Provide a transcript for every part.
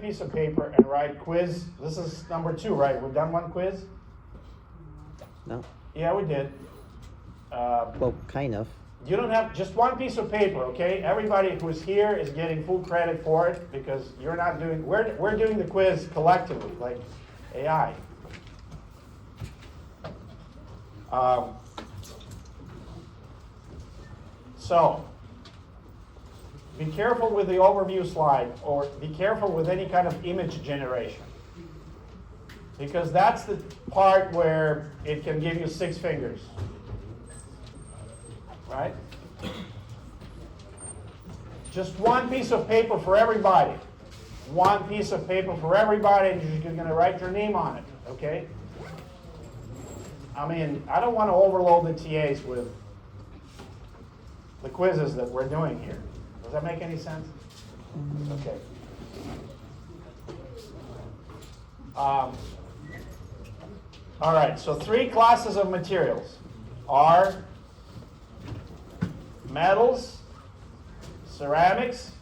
piece of paper and write quiz. This is number 2, right? We've done one quiz? No. Yeah, we did. Well, kind of. You don't have just one piece of paper, okay? Everybody who's here is getting full credit for it because you're not doing, we're doing the quiz collectively, like AI. So, be careful with the overview slide, or be careful with any kind of image generation. Because that's the part where it can give you 6 fingers. Right? Just one piece of paper for everybody. One piece of paper for everybody, and you're going to write your name on it, okay? I mean, I don't want to overload the TAs with the quizzes that we're doing here. Does that make any sense? Okay. All right, so 3 classes of materials are metals, ceramics,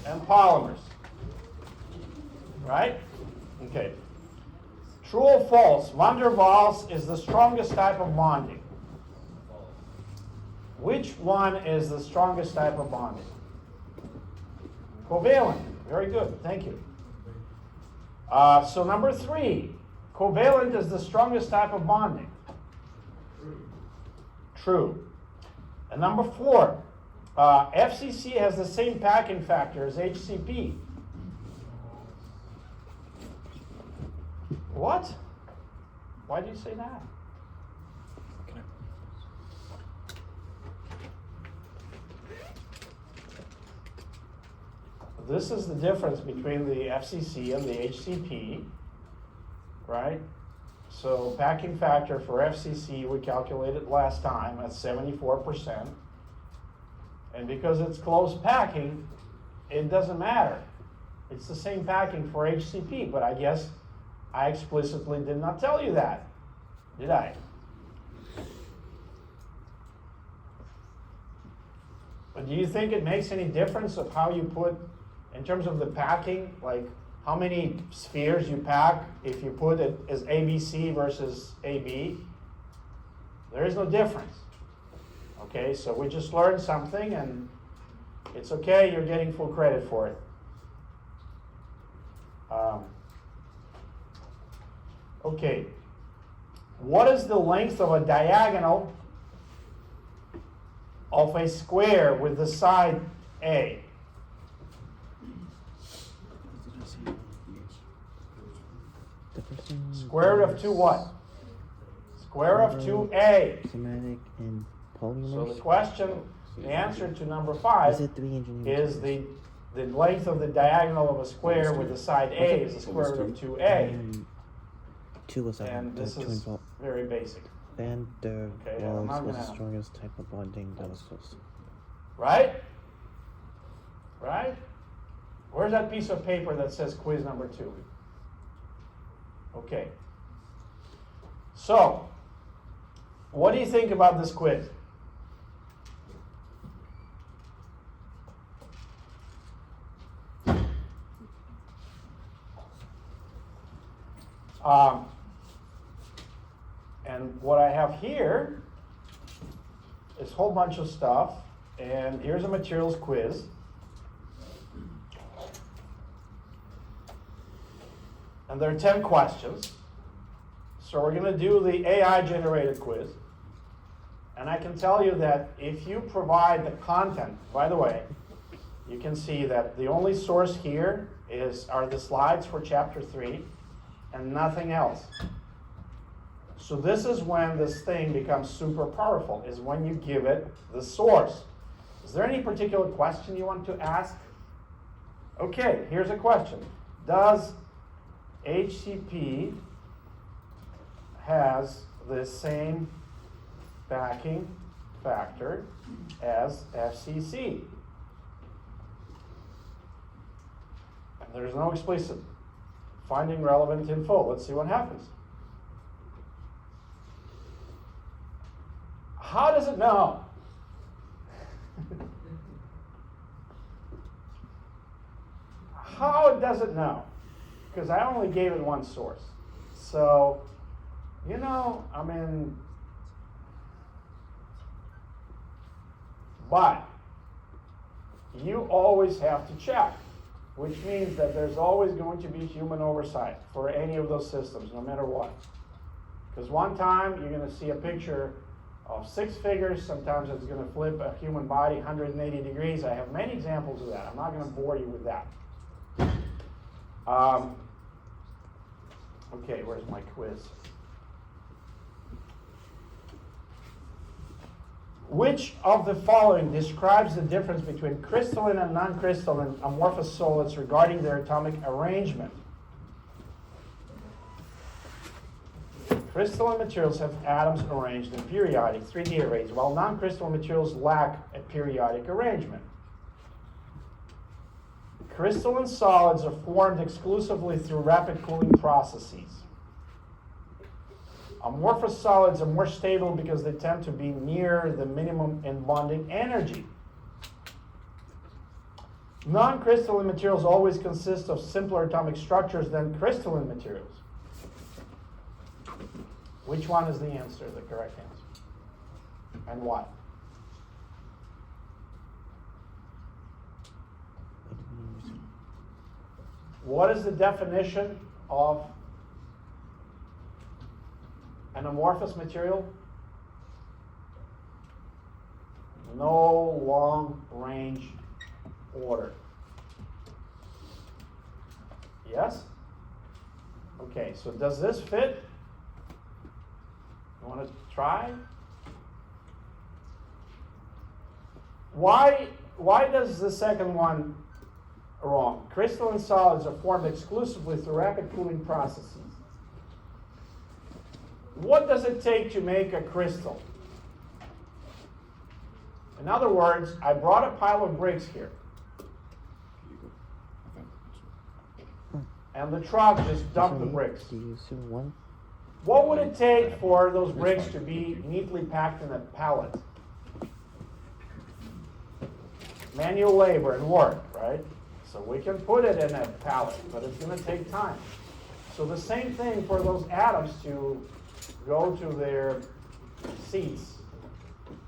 and polymers. Right? Okay. True or false? Van der Waals is the strongest type of bonding. Which one is the strongest type of bonding? Covalent. Very good. Thank you. So number 3, covalent is the strongest type of bonding. True. And number 4, FCC has the same packing factor as HCP. What? Why do you say that? This is the difference between the FCC and the HCP, right? So packing factor for FCC, we calculated last time at 74%. And because it's close packing, it doesn't matter. It's the same packing for HCP, but I guess I explicitly did not tell you that, did I? But do you think it makes any difference of how you put, in terms of the packing, like how many spheres you pack if you put it as ABC versus AB? There is no difference. Okay, so we just learned something and it's okay, you're getting full credit for it. Okay, what is the length of a diagonal of a square with the side A? Square root of 2 what? Square root of 2A. Schematic and polymers. So the question, the answer to number 5 Is it 3 engineering? is the length of the diagonal of a square with the side A is the square root of 2A. 2 was And this is very basic. Van der Okay, I'm not Waals was gonna- the strongest type of bonding that was close. Right? Right? Where's that piece of paper that says quiz number 2? Okay. So, what do you think about this quiz? And what I have here is a whole bunch of stuff, and here's a materials quiz. And there are 10 questions. So we're going to do the AI-generated quiz. And I can tell you that if you provide the content, by the way, you can see that the only source here are the slides for chapter 3 and nothing else. So this is when this thing becomes super powerful, is when you give it the source. Is there any particular question you want to ask? Okay, here's a question. Does HCP has the same packing factor as FCC? And there's no explicit. Finding relevant info. Let's see what happens. How does it know? How does it know? Because I only gave it one source. So, you know, I mean, but you always have to check, which means that there's always going to be human oversight for any of those systems, no matter what. Because one time you're going to see a picture of 6 figures, sometimes it's going to flip a human body 180 degrees. I have many examples of that. I'm not going to bore you with that. Okay, where's my quiz? Which of the following describes the difference between crystalline and non-crystalline amorphous solids regarding their atomic arrangement? Crystalline materials have atoms arranged in periodic 3D arrays, while non-crystalline materials lack a periodic arrangement. Crystalline solids are formed exclusively through rapid cooling processes. Amorphous solids are more stable because they tend to be near the minimum in bonding energy. Non-crystalline materials always consist of simpler atomic structures than crystalline materials. Which one is the answer, the correct answer? And why? What is the definition of an amorphous material? No long-range order. Yes? Okay, so does this fit? You want to try? Why does the second one wrong? Crystalline solids are formed exclusively through rapid cooling processes. What does it take to make a crystal? In other words, I brought a pile of bricks here. And the truck just dumped the bricks. Do you see one? What would it take for those bricks to be neatly packed in a pallet? Manual labor and work, right? So we can put it in a pallet, but it's going to take time. So the same thing for those atoms to go to their seats.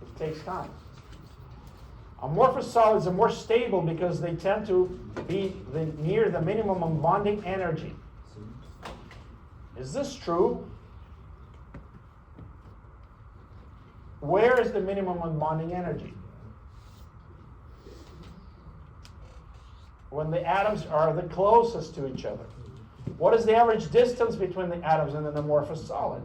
It takes time. Amorphous solids are more stable because they tend to be near the minimum of bonding energy. Is this true? Where is the minimum of bonding energy? When the atoms are the closest to each other. What is the average distance between the atoms in an amorphous solid?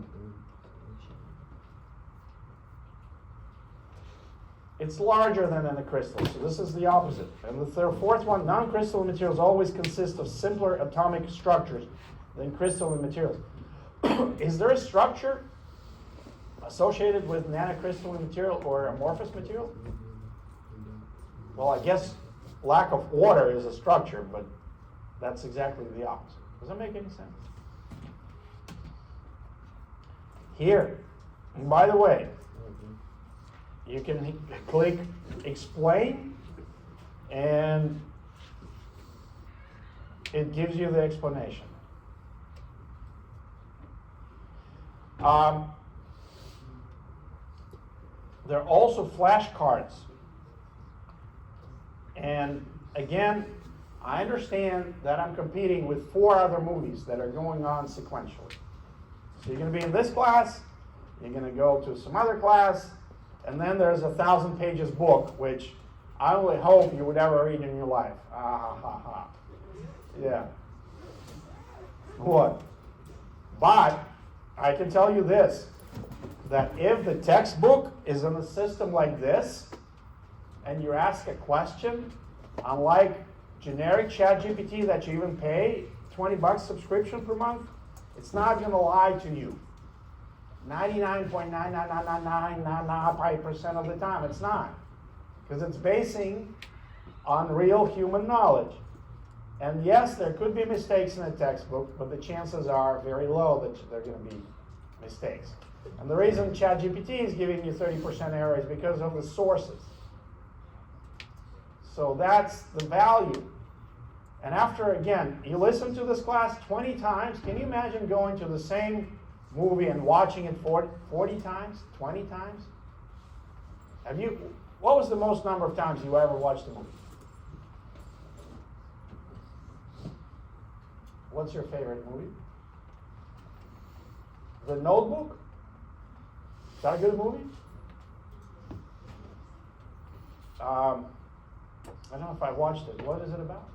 It's larger than in a crystal, so this is the opposite. And the fourth one, non-crystalline materials always consist of simpler atomic structures than crystalline materials. Is there a structure associated with nanocrystalline material or amorphous material? Well, I guess lack of order is a structure, but that's exactly the opposite. Does that make any sense? Here, and by the way, you can click explain and it gives you the explanation. There are also flashcards. And again, I understand that I'm competing with 4 other movies that are going on sequentially. So you're going to be in this class, you're going to go to some other class, and then there's a 1,000 pages book, which I only hope you would ever read in your life. Ah, ha, ha, ha. Yeah. What? But I can tell you this, that if the textbook is in a system like this, and you ask a question, unlike generic ChatGPT that you even pay $20 subscription per month, it's not going to lie to you. 99.99999% of the time, it's not. Because it's basing on real human knowledge. And yes, there could be mistakes in a textbook, but the chances are very low that there are going to be mistakes. And the reason ChatGPT is giving you 30% error is because of the sources. So that's the value And after, again, you listen to this class 20 times, can you imagine going to the same movie and watching it 40 times, 20 times? What was the most number of times you ever watched a movie? What's your favorite movie? The Notebook? Is that a good movie? I don't know if I watched it. What is it about?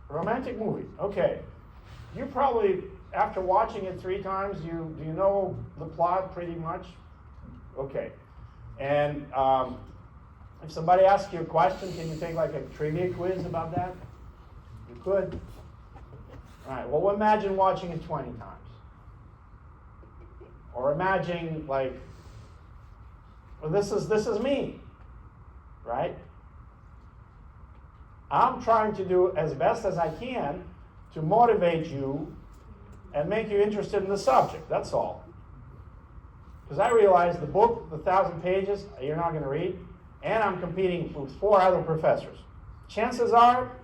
Romantic movie. Okay. You probably, after watching it 3 times, do you know the plot pretty much? Okay. And if somebody asks you a question, can you take like a trivia quiz about that? You could. All right. Well, imagine watching it 20 times. Or imagine like, well, this is me, right? I'm trying to do as best as I can to motivate you and make you interested in the subject. That's all. Because I realize the book, the 1,000 pages, you're not going to read, and I'm competing with 4 other professors. Chances are,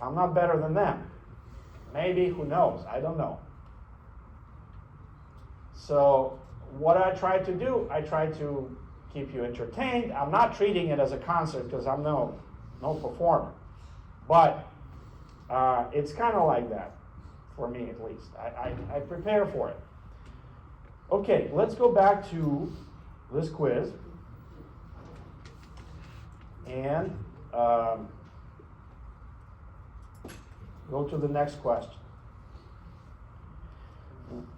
I'm not better than them. Maybe, who knows? I don't know. So, what I try to do, I try to keep you entertained. I'm not treating it as a concert because I'm no performer. But it's kind of like that, for me at least. I prepare for it. Okay, let's go back to this quiz. And go to the next question.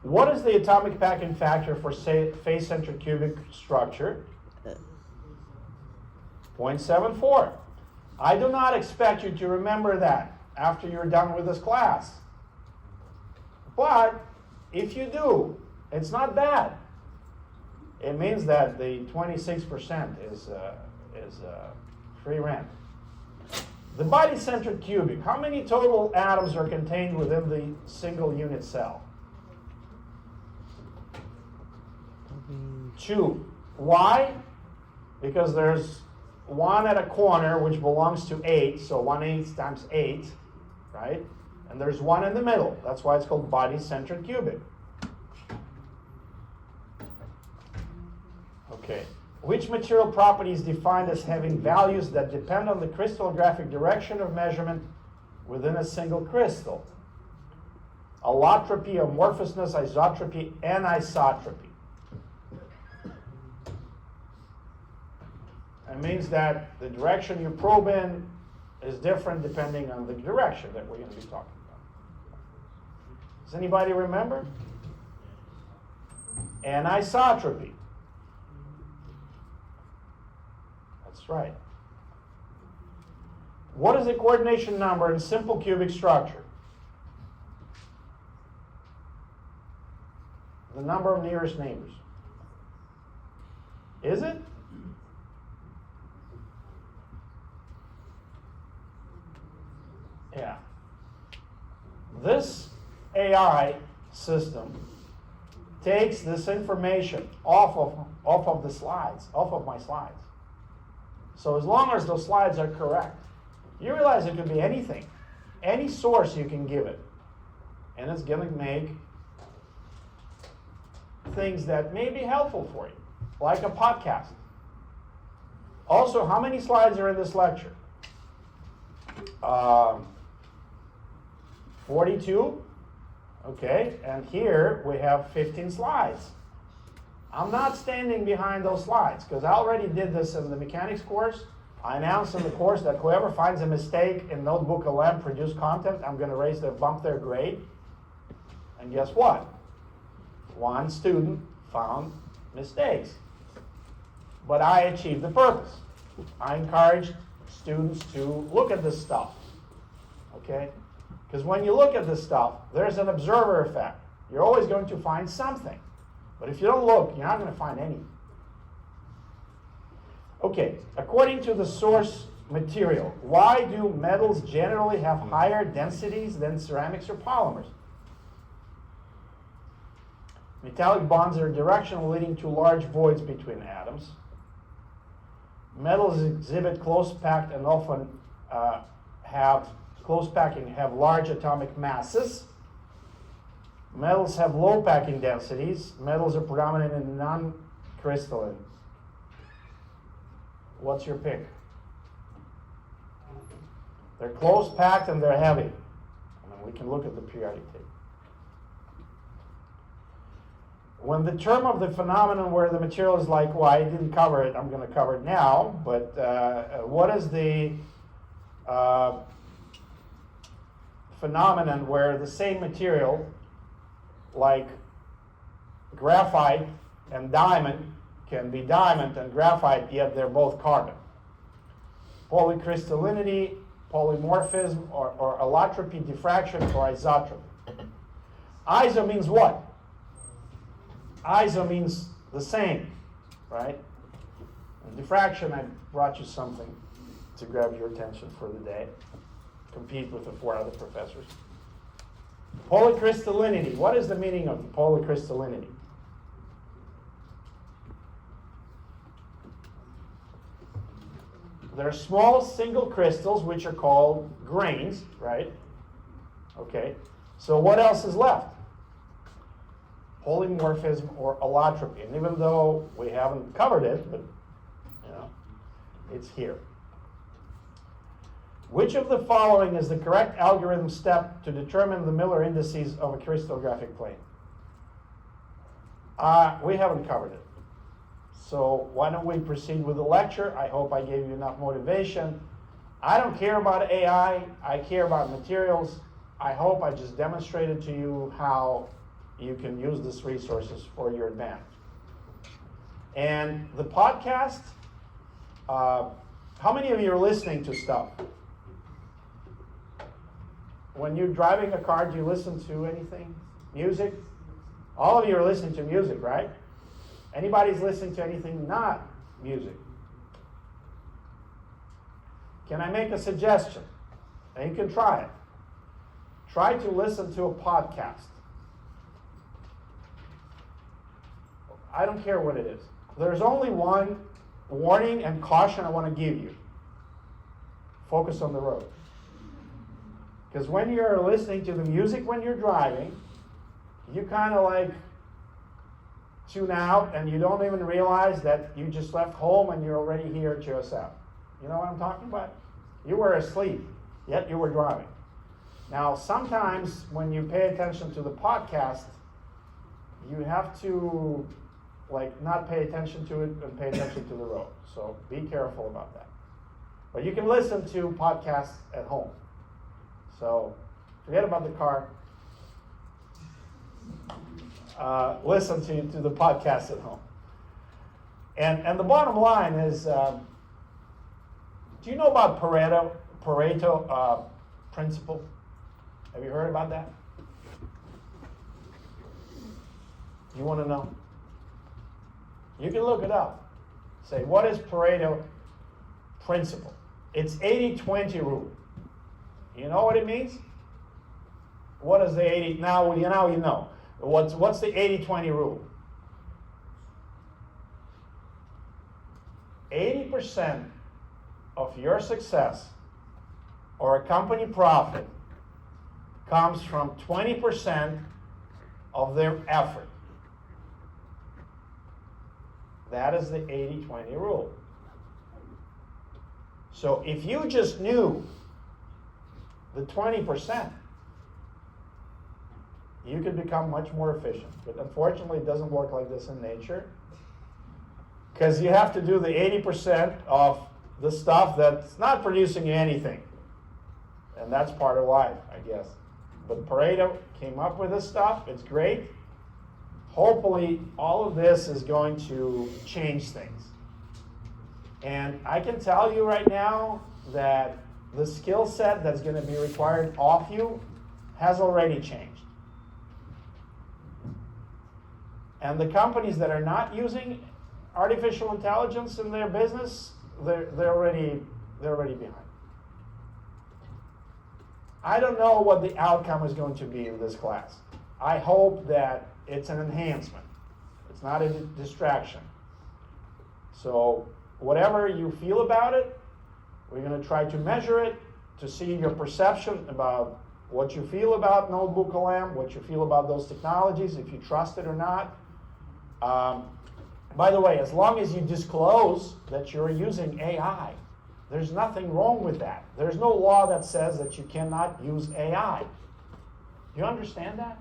What is the atomic packing factor for face-centered cubic structure? 0.74. I do not expect you to remember that after you're done with this class. But if you do, it's not bad. It means that the 26% is free rent. The body-centered cubic, how many total atoms are contained within the single unit cell? 2. Why? Because there's 1 at a corner which belongs to 8, so 1/8 times 8, right? And there's 1 in the middle. That's why it's called body-centered cubic. Okay. Which material property is defined as having values that depend on the crystallographic direction of measurement within a single crystal? Allotropy, amorphousness, isotropy, anisotropy. It means that the direction you probe in is different depending on the direction that we're going to be talking about. Does anybody remember? Anisotropy. That's right. What is the coordination number in simple cubic structure? The number of nearest neighbors. Is it? Yeah. This AI system takes this information off of the slides, off of my slides. So as long as those slides are correct, you realize it could be anything, any source you can give it, and it's going to make things that may be helpful for you, like a podcast. Also, how many slides are in this lecture? 42. Okay, and here we have 15 slides. I'm not standing behind those slides because I already did this in the mechanics course. I announced in the course that whoever finds a mistake in Notebook LM produced content, I'm going to bump their grade. And guess what? 1 student found mistakes. But I achieved the purpose. I encouraged students to look at this stuff. Okay? Because when you look at this stuff, there's an observer effect. You're always going to find something. But if you don't look, you're not going to find anything. Okay, according to the source material, why do metals generally have higher densities than ceramics or polymers? Metallic bonds are directional, leading to large voids between atoms. Metals exhibit close packed and often have close packing, have large atomic masses. Metals have low packing densities. Metals are predominant in non-crystalline. What's your pick? They're close packed and they're heavy. And we can look at the periodic table. When the term of the phenomenon where the material is like, well, I didn't cover it, I'm going to cover it now, but what is the phenomenon where the same material, like graphite and diamond, can be diamond and graphite, yet they're both carbon? Polycrystallinity, polymorphism, or allotropy, diffraction, or isotropy. Iso means what? Iso means the same, right? And diffraction, I brought you something to grab your attention for the day. Compete with the 4 other professors. Polycrystallinity. What is the meaning of polycrystallinity? There are small single crystals which are called grains, right? Okay. So what else is left? Polymorphism or allotropy. And even though we haven't covered it, but it's here. Which of the following is the correct algorithm step to determine the Miller indices of a crystallographic plane? We haven't covered it. So why don't we proceed with the lecture? I hope I gave you enough motivation. I don't care about AI. I care about materials. I hope I just demonstrated to you how you can use these resources for your advantage. And the podcast, how many of you are listening to stuff? When you're driving a car, do you listen to anything? Music? All of you are listening to music, right? Anybody's listening to anything not music? Can I make a suggestion? And you can try it. Try to listen to a podcast. I don't care what it is. There's only one warning and caution I want to give you. Focus on the road. Because when you're listening to the music when you're driving, you kind of like tune out and you don't even realize that you just left home and you're already here at USF. You know what I'm talking about? You were asleep, yet you were driving. Now, sometimes when you pay attention to the podcast, you have to not pay attention to it and pay attention to the road. So be careful about that. But you can listen to podcasts at home. So forget about the car. Listen to the podcast at home. And the bottom line is, do you know about Pareto principle? Have you heard about that? You want to know? You can look it up. Say, what is Pareto principle? It's 80-20 rule. You know what it means? What is the 80? Now you know. What's the 80-20 rule? 80% of your success or a company profit comes from 20% of their effort. That is the 80-20 rule. So if you just knew the 20%, you could become much more efficient. But unfortunately, it doesn't work like this in nature. Because you have to do the 80% of the stuff that's not producing you anything. And that's part of life, I guess. But Pareto came up with this stuff. It's great. Hopefully, all of this is going to change things. And I can tell you right now that the skill set that's going to be required of you has already changed. And the companies that are not using artificial intelligence in their business, they're already behind. I don't know what the outcome is going to be in this class. I hope that it's an enhancement. It's not a distraction. So whatever you feel about it, we're going to try to measure it to see your perception about what you feel about Notebook LM, what you feel about those technologies, if you trust it or not. By the way, as long as you disclose that you're using AI, there's nothing wrong with that. There's no law that says that you cannot use AI. Do you understand that?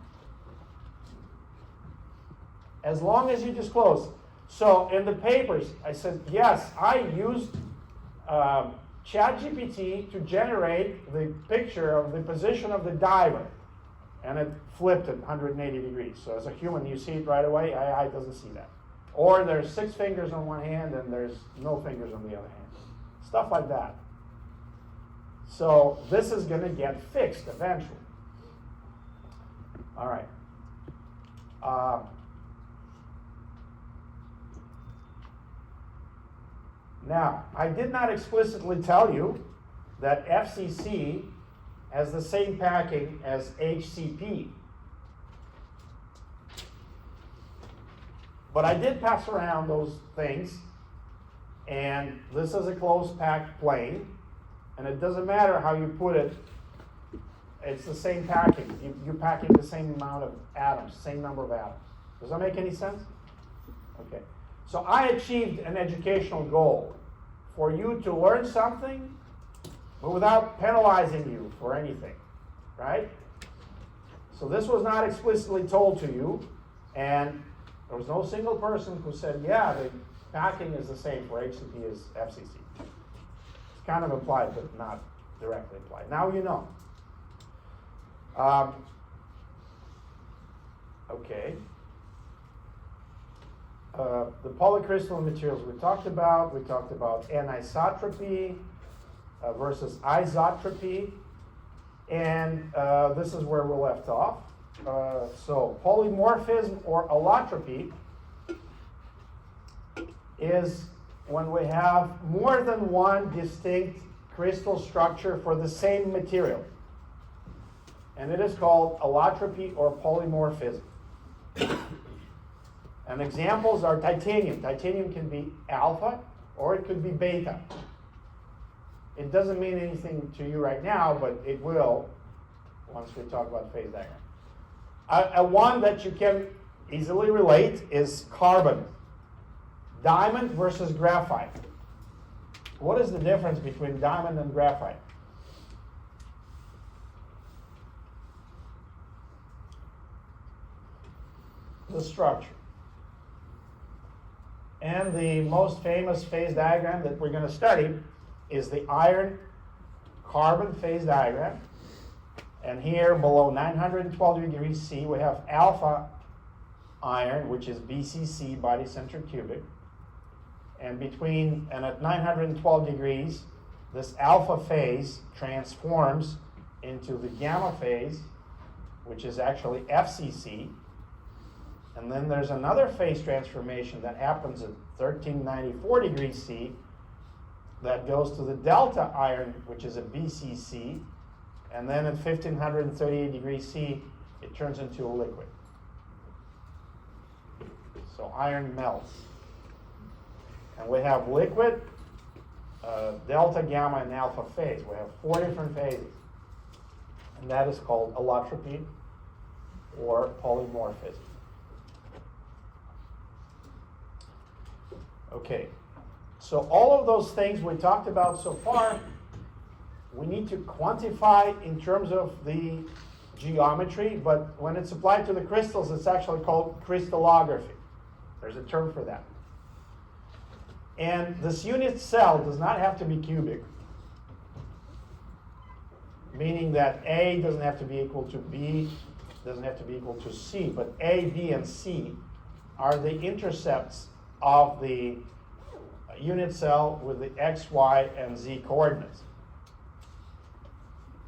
As long as you disclose. So in the papers, I said, yes, I used ChatGPT to generate the picture of the position of the diver. And it flipped it 180 degrees. So as a human, you see it right away. AI doesn't see that. Or there's 6 fingers on one hand and there's no fingers on the other hand. Stuff like that. So this is going to get fixed eventually. All right. Now, I did not explicitly tell you that FCC has the same packing as HCP. But I did pass around those things, and this is a closed packed plane, and it doesn't matter how you put it, it's the same packing. You're packing the same amount of atoms, same number of atoms. Does that make any sense? Okay. So I achieved an educational goal for you to learn something, but without penalizing you for anything, right? So this was not explicitly told to you, and there was no single person who said, yeah, the packing is the same for HCP as FCC. It's kind of implied, but not directly implied. Now you know. Okay. The polycrystalline materials we talked about anisotropy versus isotropy, and this is where we left off. So polymorphism or allotropy is when we have more than one distinct crystal structure for the same material, and it is called allotropy or polymorphism. And examples are titanium. Titanium can be alpha or it could be beta. It doesn't mean anything to you right now, but it will once we talk about phase diagram. One that you can easily relate is carbon. Diamond versus graphite. What is the difference between diamond and graphite? The structure. And the most famous phase diagram that we're going to study is the iron-carbon phase diagram. And here below 912 degrees C, we have alpha iron, which is BCC, body center cubic. And at 912 degrees, this alpha phase transforms into the gamma phase, which is actually FCC. And then there's another phase transformation that happens at 1394 degrees C that goes to the delta iron, which is a BCC. And then at 1538 degrees C, it turns into a liquid. So iron melts. And we have liquid, delta, gamma, and alpha phase. We have 4 different phases. And that is called allotropy or polymorphism. Okay, so all of those things we talked about so far, we need to quantify in terms of the geometry, but when it's applied to the crystals, it's actually called crystallography. There's a term for that. And this unit cell does not have to be cubic, meaning that A doesn't have to be equal to B, doesn't have to be equal to C, but A, B, and C are the intercepts of the unit cell with the X, Y, and Z coordinates.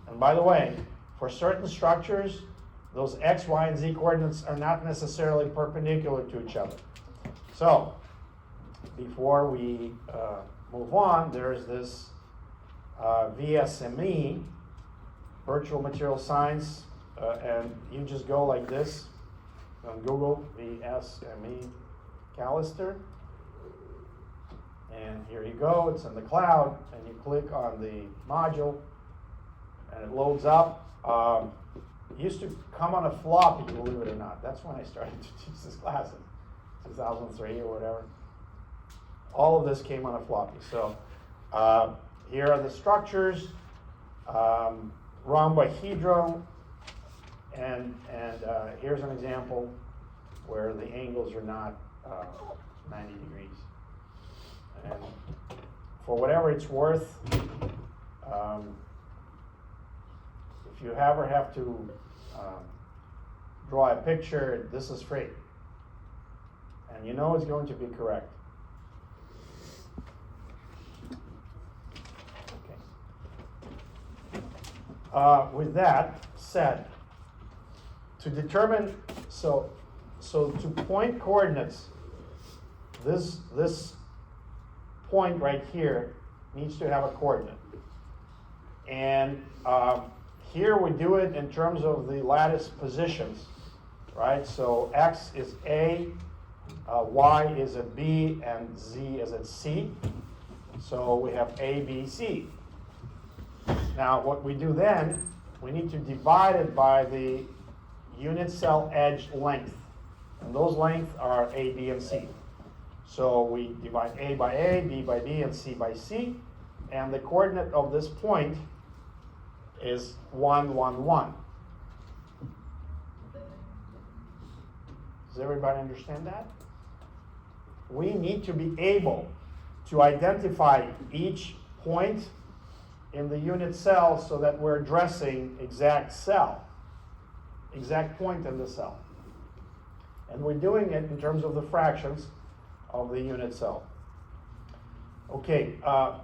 And by the way, for certain structures, those X, Y, and Z coordinates are not necessarily perpendicular to each other. So, before we move on, there's this VSME, Virtual Material Science, and you just go like this on Google, VSME Callister, And here you go, it's in the cloud, and you click on the module, and it loads up. It used to come on a floppy, believe it or not. That's when I started to teach this class in 2003 or whatever. All of this came on a floppy. So here are the structures, rhombohedron, and here's an example where the angles are not 90 degrees. And for whatever it's worth, if you ever have to draw a picture, this is free. And you know it's going to be correct. Okay. With that said, to determine, so to point coordinates, this point right here needs to have a coordinate. And here we do it in terms of the lattice positions, right? So x is A, y is at B, and z is at C. So we have A, B, C. Now what we do then, we need to divide it by the unit cell edge length. And those lengths are A, B, and C. So we divide A by A, B by B, and C by C. And the coordinate of this point is 1, 1, 1. Does everybody understand that? We need to be able to identify each point in the unit cell so that we're addressing exact cell, exact point in the cell. And we're doing it in terms of the fractions of the unit cell. Okay,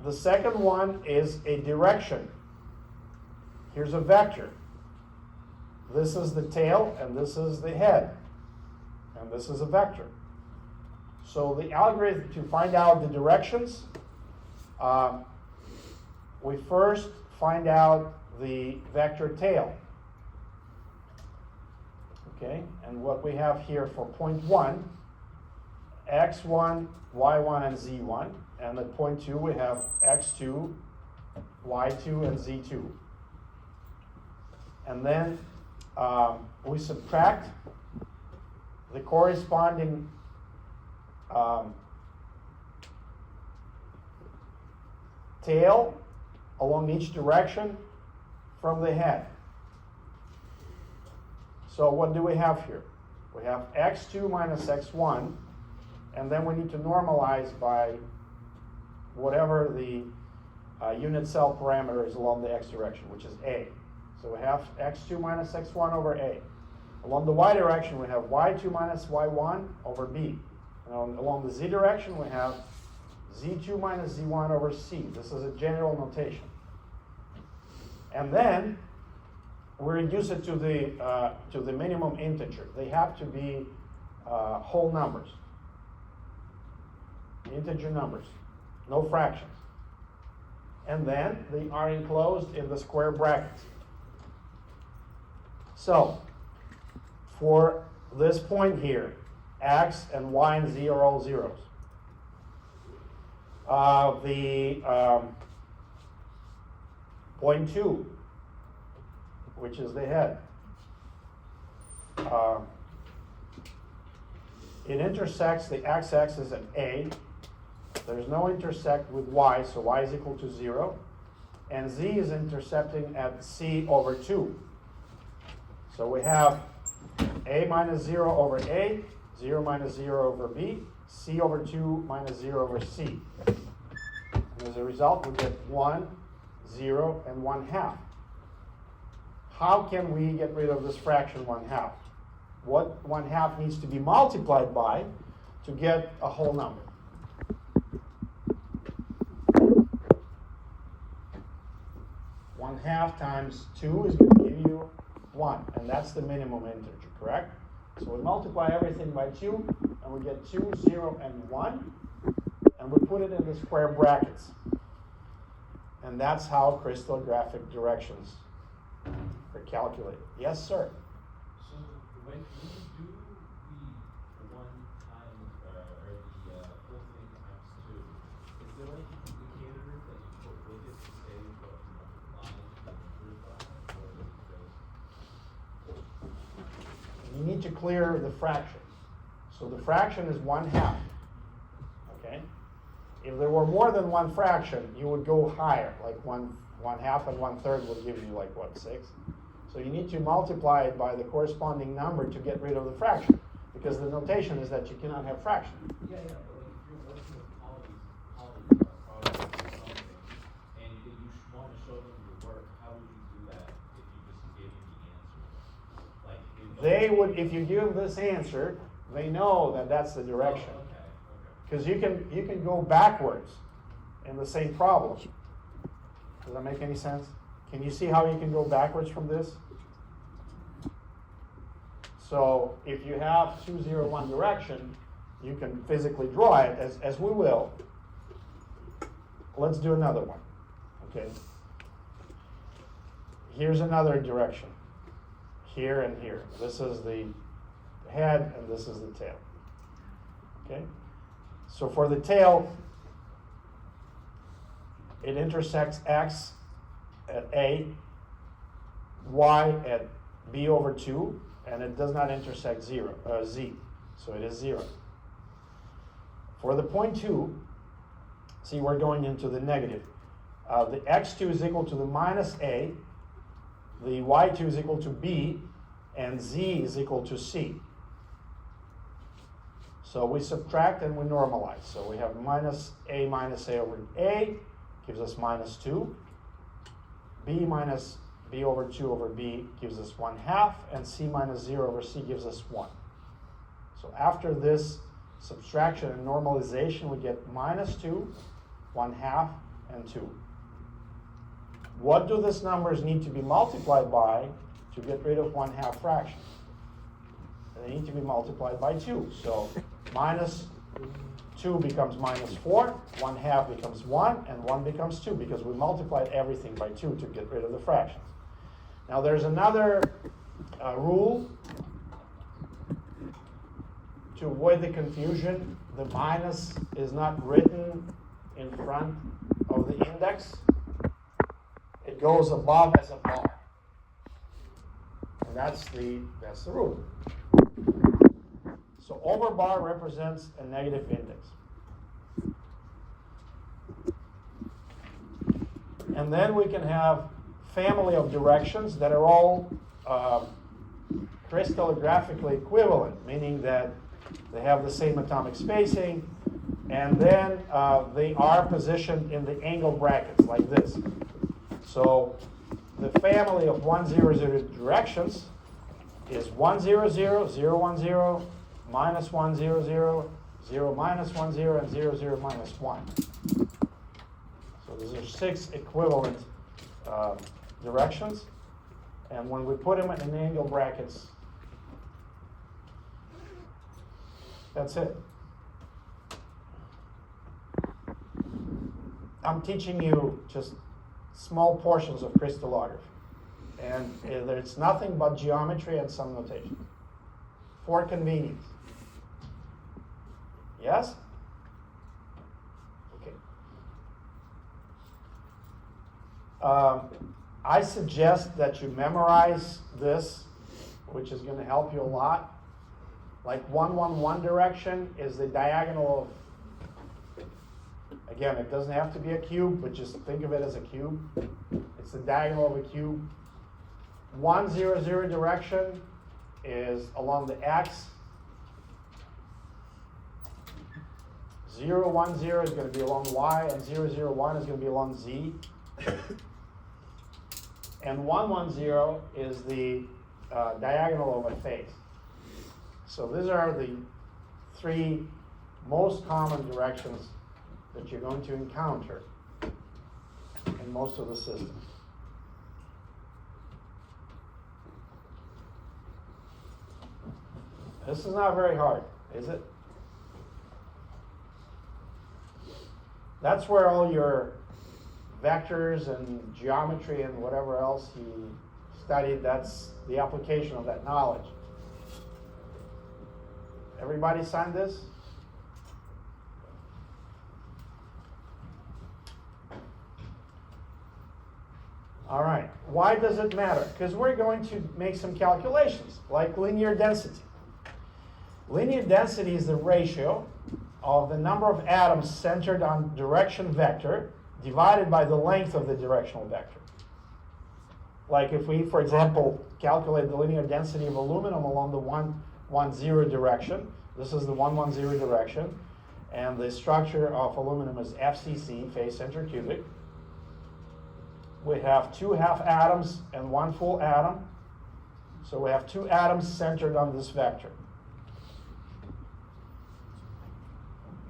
the second one is a direction. Here's a vector. This is the tail, and this is the head. And this is a vector. So the algorithm to find out the directions, we first find out the vector tail. Okay, and what we have here for point 1, x1, y1, and z1. And at point 2, we have x2, y2, and z2. And then we subtract the corresponding tail along each direction from the head. So what do we have here? We have x2 minus x1, and then we need to normalize by whatever the unit cell parameter is along the x direction, which is a. So we have x2 minus x1 over a. Along the y direction, we have y2 minus y1 over b. And along the z direction, we have z2 minus z1 over c. This is a general notation. And then we reduce it to the minimum integer. They have to be whole numbers, integer numbers, no fractions. And then they are enclosed in the square brackets. So for this point here, x and y and z are all zeros. Point 2, which is the head, it intersects the x-axis at A. There's no intersect with y, so y is equal to 0. And z is intercepting at c over 2. So we have a minus 0 over a, 0 minus 0 over b, c over 2 minus 0 over c. And as a result, we get 1, 0, and 1/2. How can we get rid of this fraction 1/2? What 1/2 needs to be multiplied by to get a whole number? One half times 2 is going to give you 1, and that's the minimum integer, correct? So we multiply everything by 2, and we get 2, 0, and 1, and we put it in the square brackets. And that's how crystallographic directions are calculated. Yes, sir? So when you do the 1 times, or the whole thing times 2, you need to clear the fraction. So the fraction is 1/2, okay? If there were more than one fraction, you would go higher, like 1/2 and 1/3 would give you like what, 6? So you need to multiply it by the corresponding number to get rid of the fraction, because the notation is that you cannot have fraction. Yeah, but like if you're working with poly products or something, and you want to show them your work, how would you do that if you just gave them the answer? Like, They would, if you give this answer, they know that that's the direction. Oh, okay. Because you can go backwards in the same problem. Does that make any sense? Can you see how you can go backwards from this? So if you have 2, 0, 1 direction, you can physically draw it as we will. Let's do another one. Okay. Here's another direction. Here and here. This is the head and this is the tail. Okay? So for the tail, it intersects x at a, y at b/2, and it does not intersect z. So it is 0. For the point 2, see, we're going into the negative. The x2 is equal to the minus a, the y2 is equal to b, and z is equal to c. So we subtract and we normalize. So we have minus a over a gives us minus 2. B minus b/2 over b gives us 1/2. And c minus 0 over c gives us 1. So after this subtraction and normalization, we get minus 2, 1/2, and 2. What do these numbers need to be multiplied by to get rid of 1/2 fraction? They need to be multiplied by 2. So minus 2 becomes minus 4, 1/2 becomes 1, and 1 becomes 2, because we multiplied everything by 2 to get rid of the fractions. Now there's another rule to avoid the confusion. The minus is not written in front of the index. It goes above as a bar. And that's the rule. So over bar represents a negative index. And then we can have family of directions that are all crystallographically equivalent, meaning that they have the same atomic spacing, and then they are positioned in the angle brackets like this. So the family of 1, 0, 0 directions is 1, 0, 0, 0, 1, 0, minus 1, 0, 0, 0, minus 1, 0, and 0, 0, minus 1. So these are 6 equivalent directions. And when we put them in angle brackets, that's it. I'm teaching you just small portions of crystallography. And it's nothing but geometry and some notation. For convenience. Yes? Okay. I suggest that you memorize this, which is going to help you a lot. Like 1, 1, 1 direction is the diagonal of, again, it doesn't have to be a cube, but just think of it as a cube. It's the diagonal of a cube. 1, 0, 0 direction is along the x. 0, 1, 0 is going to be along y, and 0, 0, 1 is going to be along z. And 1, 1, 0 is the diagonal of a face. So these are the 3 most common directions that you're going to encounter in most of the systems. This is not very hard, is it? That's where all your vectors and geometry and whatever else you studied, that's the application of that knowledge. Everybody sign this? All right, why does it matter? Because we're going to make some calculations, like linear density. Linear density is the ratio of the number of atoms centered on direction vector divided by the length of the directional vector. Like if we, for example, calculate the linear density of aluminum along the 110 direction, this is the 110 direction, and the structure of aluminum is FCC, phase center cubic. We have 2 half atoms and 1 full atom, so we have 2 atoms centered on this vector.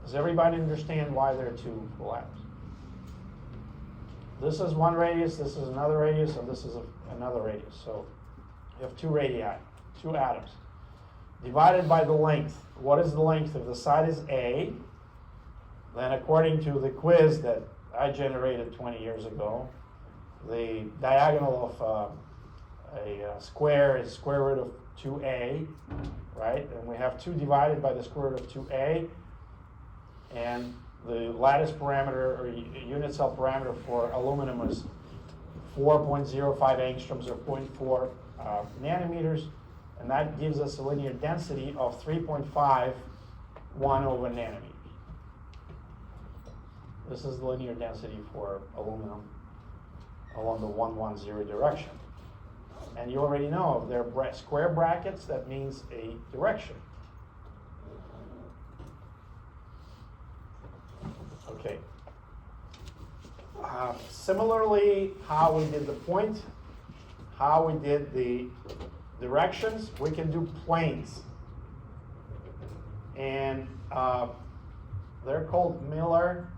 Does everybody understand why there are 2 full atoms? This is one radius, this is another radius, and this is another radius. So you have 2 radii, 2 atoms. Divided by the length. What is the length? If the side is A, then according to the quiz that I generated 20 years ago, the diagonal of a square is square root of 2A, right? And we have 2 divided by the square root of 2A, and the lattice parameter or unit cell parameter for aluminum is 4.05 angstroms or 0.4 nanometers, and that gives us a linear density of 3.51 over nanometers. This is the linear density for aluminum along the 110 direction. And you already know if they're square brackets, that means a direction. Okay. Similarly, how we did the point, how we did the directions, we can do planes. And they're called Miller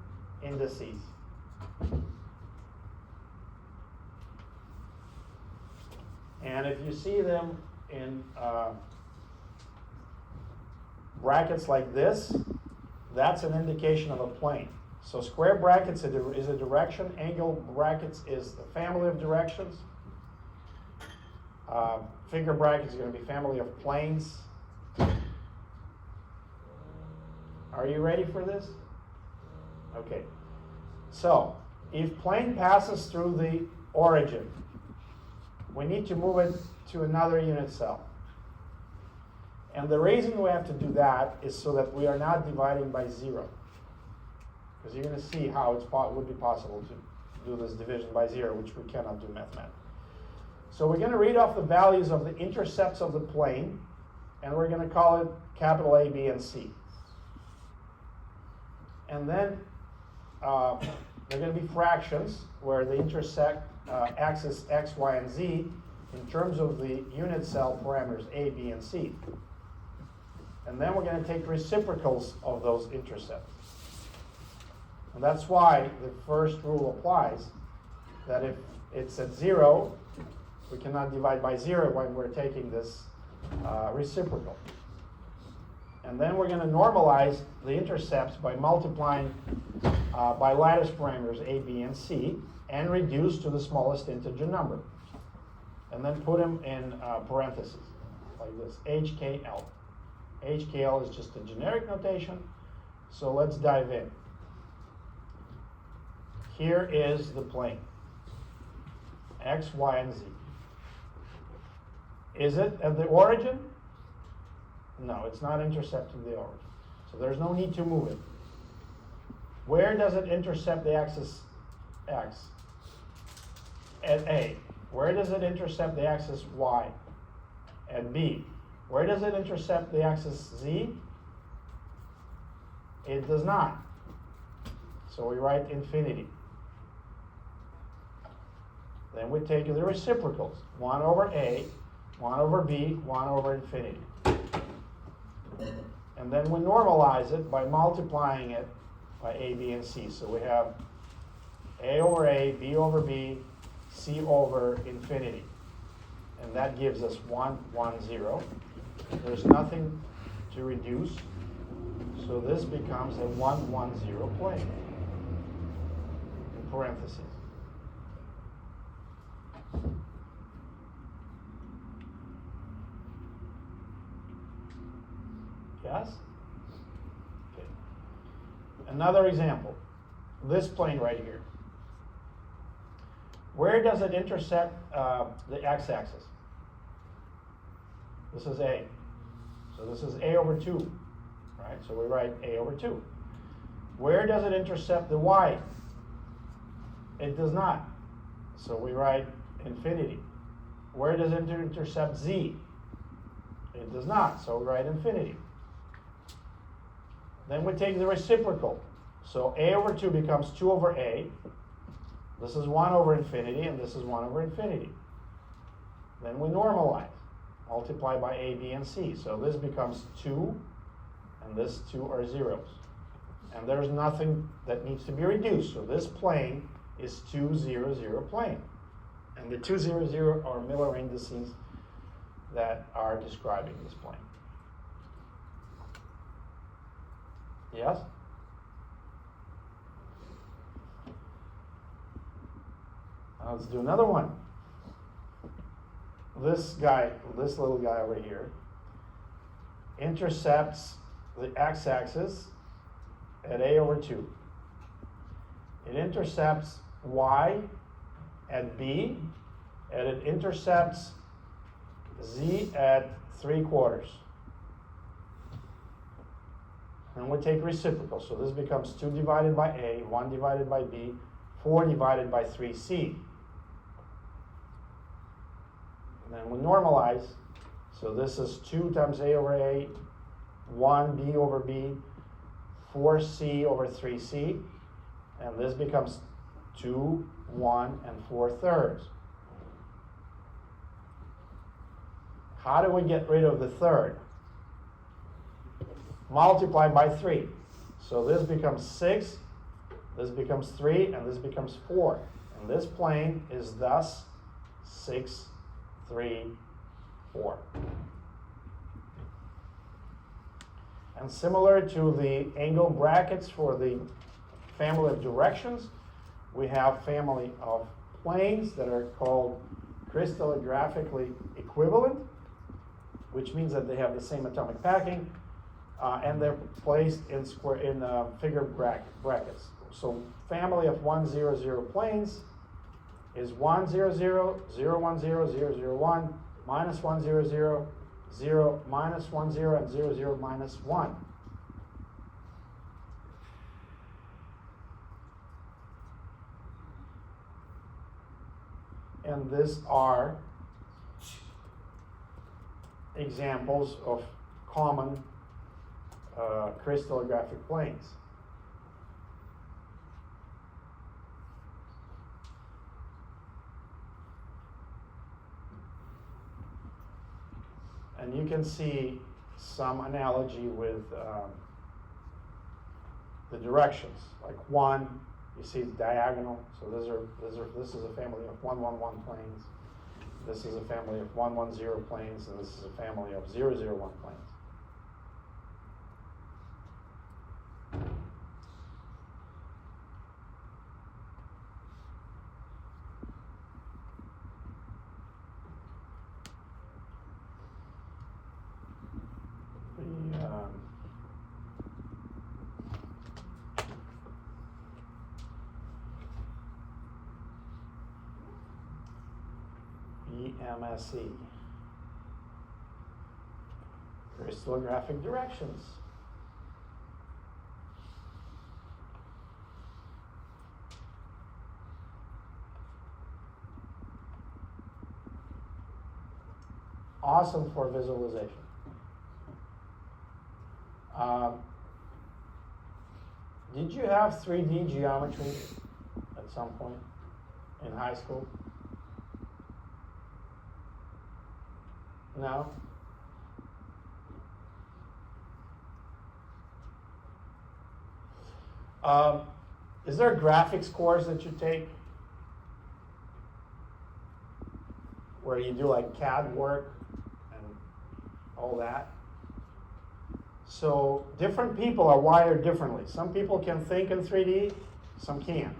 indices. And if you see them in brackets like this, that's an indication of a plane. So square brackets is a direction, angle brackets is the family of directions. Finger brackets is going to be family of planes. Are you ready for this? Okay. So, if plane passes through the origin, we need to move it to another unit cell. And the reason we have to do that is so that we are not dividing by 0. Because you're going to see how it would be possible to do this division by 0, which we cannot do mathematically. So we're going to read off the values of the intercepts of the plane, and we're going to call it capital A, B, and C. And then they're going to be fractions where they intersect axis X, Y, and Z in terms of the unit cell parameters A, B, and C. And then we're going to take reciprocals of those intercepts. And that's why the first rule applies, that if it's at 0, we cannot divide by 0 when we're taking this reciprocal. And then we're going to normalize the intercepts by multiplying by lattice parameters A, B, and C, and reduce to the smallest integer number. And then put them in parentheses, like this, HKL. HKL is just a generic notation, so let's dive in. Here is the plane, X, Y, and Z. Is it at the origin? No, it's not intercepting the origin. So there's no need to move it. Where does it intercept the axis X? At A. Where does it intercept the axis Y? At B. Where does it intercept the axis Z? It does not. So we write infinity. Then we take the reciprocals. 1 over A, 1 over B, 1 over infinity. And then we normalize it by multiplying it by A, B, and C. So we have A over A, B over B, C over infinity. And that gives us 1, 1, 0. There's nothing to reduce. So this becomes a 1, 1, 0 plane. In parentheses. Yes? Okay. Another example. This plane right here. Where does it intersect the x-axis? This is A. So this is A over 2, right? So we write A over 2. Where does it intercept the y? It does not. So we write infinity. Where does it intercept z? It does not. So we write infinity. Then we take the reciprocal. So A over 2 becomes 2 over A. This is 1 over infinity, and this is 1 over infinity. Then we normalize. Multiply by A, B, and C. So this becomes 2, and this 2 are zeros. And there's nothing that needs to be reduced. So this plane is 2, 0, 0 plane. And the 2, 0, 0 are Miller indices that are describing this plane. Yes? Now let's do another one. This guy, this little guy over here, intercepts the x-axis at A over 2. It intercepts y at B, and it intercepts z at 3/4. And we take reciprocal. So this becomes 2 divided by A, 1 divided by B, 4 divided by 3C. And then we normalize. So this is 2 times A over A, 1 B over B, 4C over 3C. And this becomes 2, 1, and 4/3. How do we get rid of the third? Multiply by 3. So this becomes 6, this becomes 3, and this becomes 4. And this plane is thus 6, 3, 4. And similar to the angle brackets for the family of directions, we have family of planes that are called crystallographically equivalent, which means that they have the same atomic packing, and they're placed in figure brackets. So family of 1, 0, 0 planes is 1, 0, 0, 0, 1, 0, 0, 0, 1, minus 1, 0, 0, 0, minus 1, 0, and 0, 0, minus 1. And these are examples of common crystallographic planes. And you can see some analogy with the directions. Like 1, you see it's diagonal. So this is a family of 1, 1, 1 planes. This is a family of 1, 1, 0 planes, and this is a family of 0, 0, 1 planes. EMSE, crystallographic directions. Awesome for visualization. Did you have 3D geometry at some point in high school? No? Is there a graphics course that you take where you do like CAD work and all that? So different people are wired differently. Some people can think in 3D, some can't.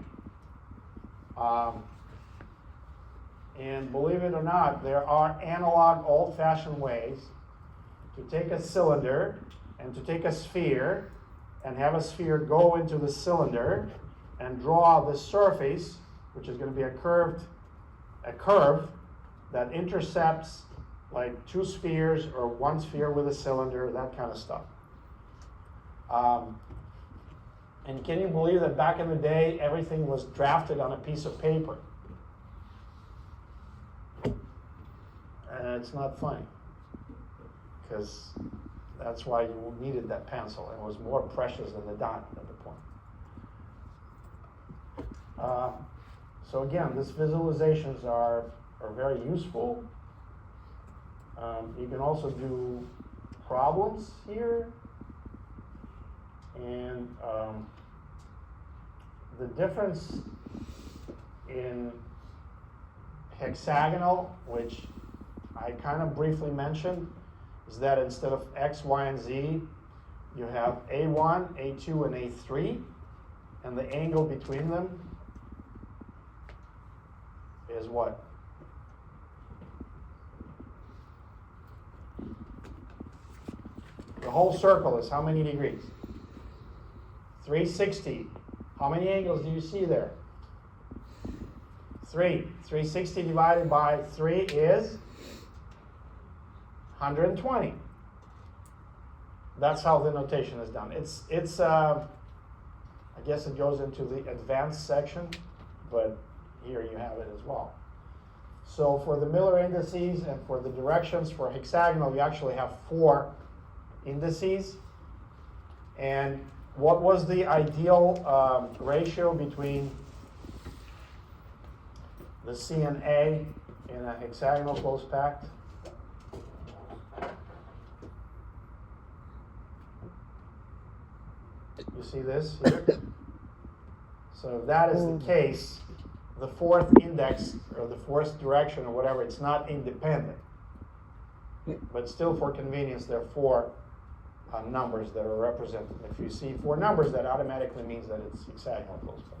And believe it or not, there are analog, old-fashioned ways to take a cylinder and to take a sphere and have a sphere go into the cylinder and draw the surface, which is going to be a curved a curve that intercepts like two spheres or one sphere with a cylinder, that kind of stuff. And can you believe that back in the day, everything was drafted on a piece of paper? And it's not funny, because that's why you needed that pencil. It was more precious than the dime at the point. So again, these visualizations are very useful. You can also do problems here. And the difference in hexagonal, which I kind of briefly mentioned, is that instead of X, Y, and Z, you have A1, A2, and A3, and the angle between them is what? The whole circle is how many degrees? 360. How many angles do you see there? 3. 360 divided by 3 is 120. That's how the notation is done. It's I guess it goes into the advanced section, but here you have it as well. So for the Miller indices and for the directions for hexagonal, you actually have 4 indices. And what was the ideal ratio between the C and A in a hexagonal close pact? You see this here? So if that is the case, the fourth index or the fourth direction or whatever, it's not independent. But still, for convenience, there are 4 numbers that are represented. If you see 4 numbers, that automatically means that it's hexagonal close pact.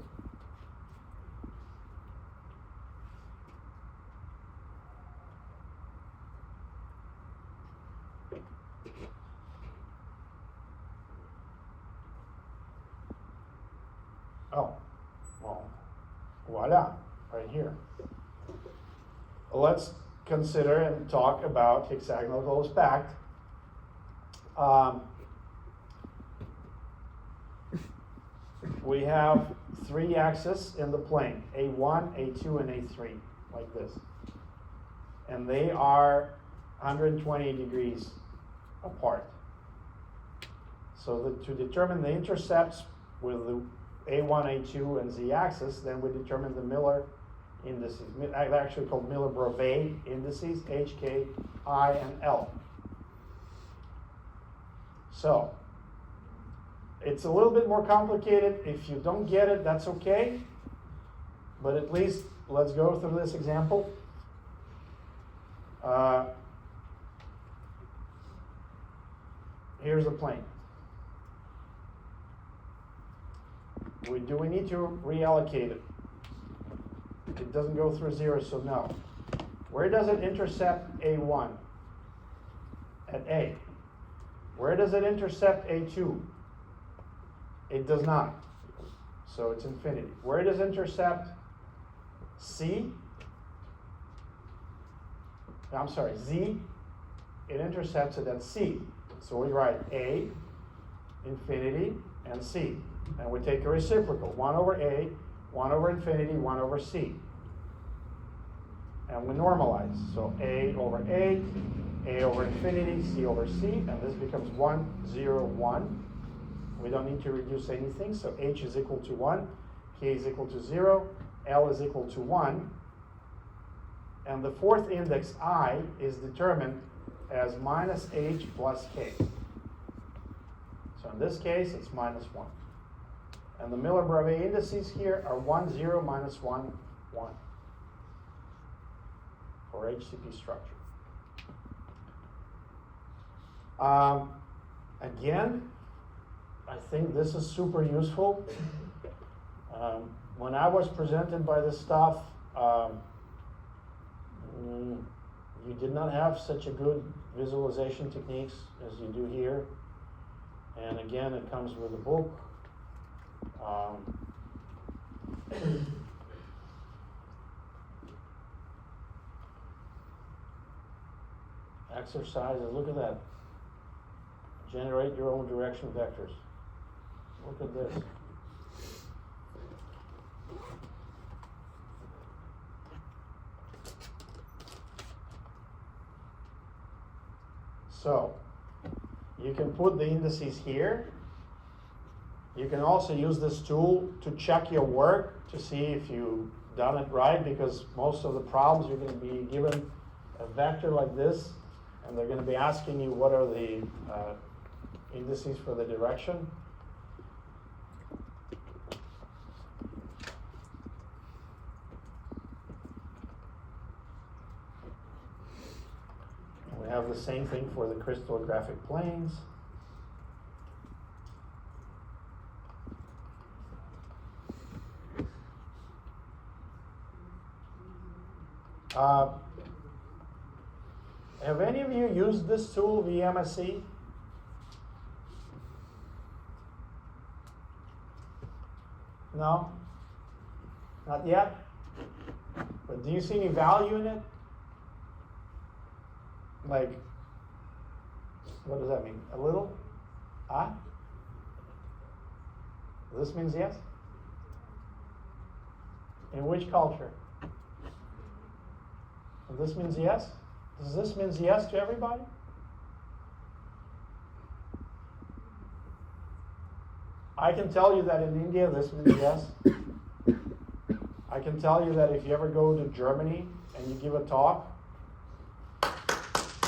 Oh, well, voila, right here. Let's consider and talk about hexagonal close pact. We have 3 axes in the plane, A1, A2, and A3, like this. And they are 120 degrees apart. So to determine the intercepts with the A1, A2, and Z axis, then we determine the Miller indices, actually called Miller-Brovay indices, H, K, I, and L. So, it's a little bit more complicated. If you don't get it, that's okay. But at least let's go through this example. Here's the plane. Do we need to reallocate it? It doesn't go through 0, so no. Where does it intercept A1? At A. Where does it intercept A2? It does not. So it's infinity. Where does it intercept C? I'm sorry, Z. It intercepts it at C. So we write A, infinity, and C. And we take a reciprocal, 1 over A, 1 over infinity, 1 over C. And we normalize. So A over A over infinity, C over C, and this becomes 1, 0, 1. We don't need to reduce anything, so H is equal to 1, K is equal to 0, L is equal to 1. And the fourth index, I, is determined as minus H plus K. So in this case, it's minus 1. And the Miller-Brovay indices here are 1, 0, minus 1, 1 for HCP structure. Again, I think this is super useful. When I was presented by this stuff, you did not have such a good visualization techniques as you do here. And again, it comes with a book. exercises, look at that. Generate your own direction vectors. Look at this. So, you can put the indices here. You can also use this tool to check your work to see if you've done it right, because most of the problems you're going to be given a vector like this, and they're going to be asking you what are the indices for the direction. We have the same thing for the crystallographic planes. Have any of you used this tool, VMSE? No? Not yet? But do you see any value in it? Like, what does that mean? A little? Huh? This means yes? In which culture? And this means yes? Does this mean yes to everybody? I can tell you that in India this means yes. I can tell you that if you ever go to Germany and you give a talk,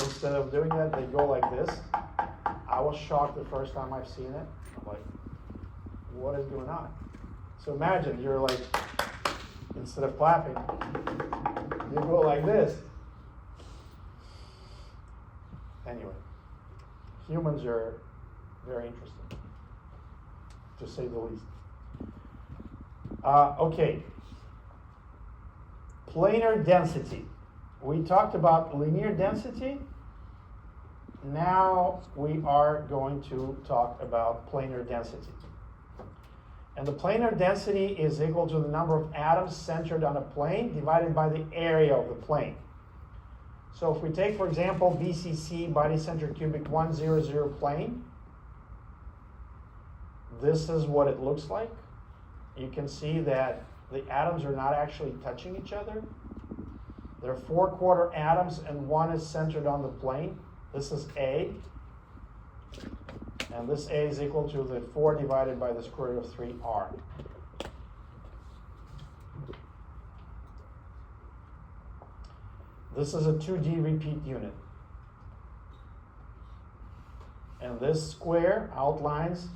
instead of doing that, they go like this. I was shocked the first time I've seen it. I'm like, what is going on? So imagine you're like, instead of clapping, you go like this. Anyway, humans are very interesting, to say the least. Okay. Planar density. We talked about linear density. Now we are going to talk about planar density. And the planar density is equal to the number of atoms centered on a plane divided by the area of the plane. So if we take, for example, BCC, body centered cubic 100 plane, this is what it looks like. You can see that the atoms are not actually touching each other. There are 4 atoms and one is centered on the plane. This is A. And this A is equal to the 4 divided by the square root of 3R. This is a 2D repeat unit. And this square outlines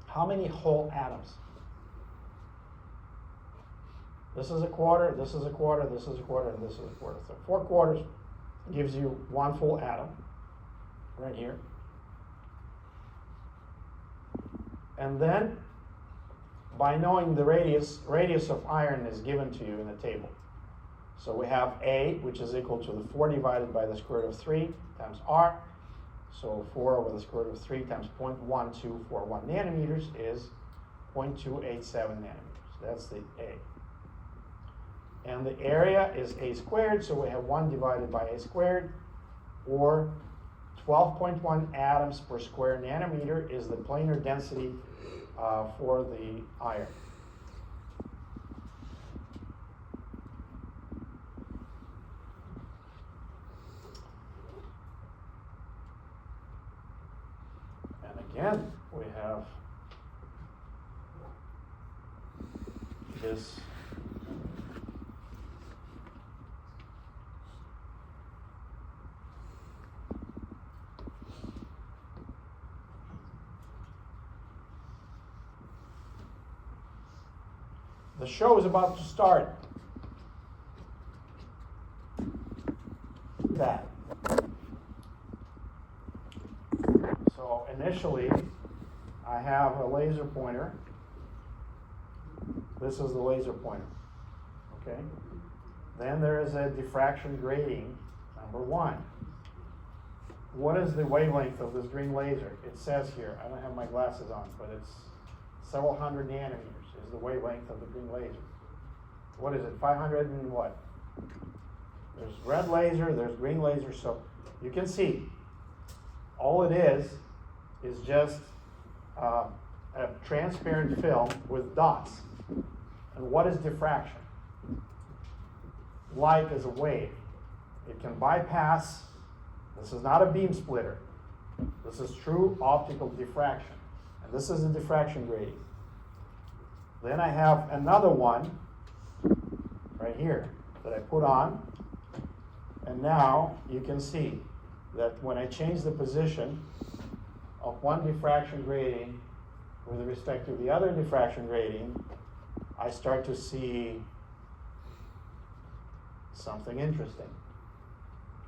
how many whole atoms. This is a quarter, this is a quarter, this is a quarter, and this is a quarter. So 4 quarters gives you 1 full atom, right here. And then, by knowing the radius of iron is given to you in the table. So we have A, which is equal to the 4 divided by the square root of 3 times R. So 4 over the square root of 3 times 0.1241 nanometers is 0.287 nanometers. That's the A. And the area is A squared, so we have 1 divided by A squared, or 12.1 atoms per square nanometer is the planar density for the iron. And again, we have this The show is about to start. That. So initially, I have a laser pointer. This is the laser pointer. Okay? Then there is a diffraction grating, number 1. What is the wavelength of this green laser? It says here, I don't have my glasses on, but it's several hundred nanometers is the wavelength of the green laser. What is it, 500 and what? There's red laser, there's green laser, so you can see, all it is just a transparent film with dots. And what is diffraction? Light is a wave. It can bypass, this is not a beam splitter. This is true optical diffraction. And this is the diffraction grating. Then I have another one right here that I put on. And now you can see that when I change the position of one diffraction grating with respect to the other diffraction grating, I start to see something interesting.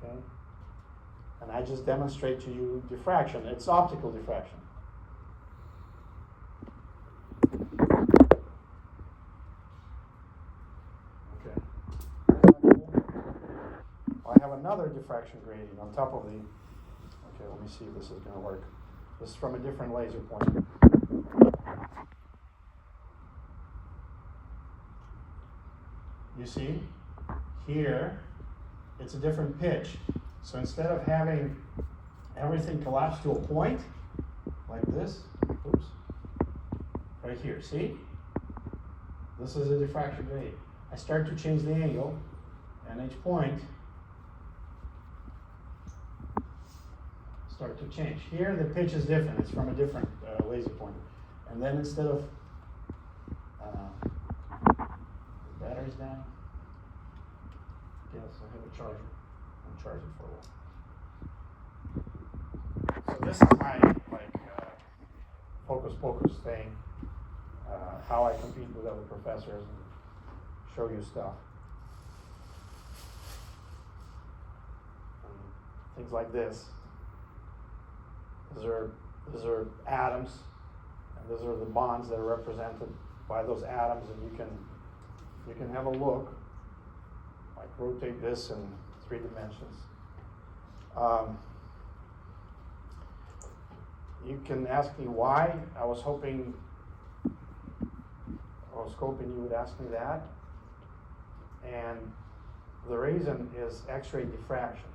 Okay? And I just demonstrate to you diffraction. It's optical diffraction. Okay. I have another diffraction grating on top of the. Okay, let me see if this is going to work. This is from a different laser pointer. You see, here, it's a different pitch. So instead of having everything collapse to a point, like this, oops, right here, see? This is a diffraction grating. I start to change the angle, and each point start to change. Here, the pitch is different. It's from a different laser pointer. And then instead of battery's down. Yes, I have a charger. I'll charge it for a while. So this is my focus pocus thing. How I compete with other professors and show you stuff. And things like this. These are atoms, and those are the bonds that are represented by those atoms, and you can have a look. Like rotate this in 3 dimensions. You can ask me why. I was hoping you would ask me that. And the reason is X-ray diffraction.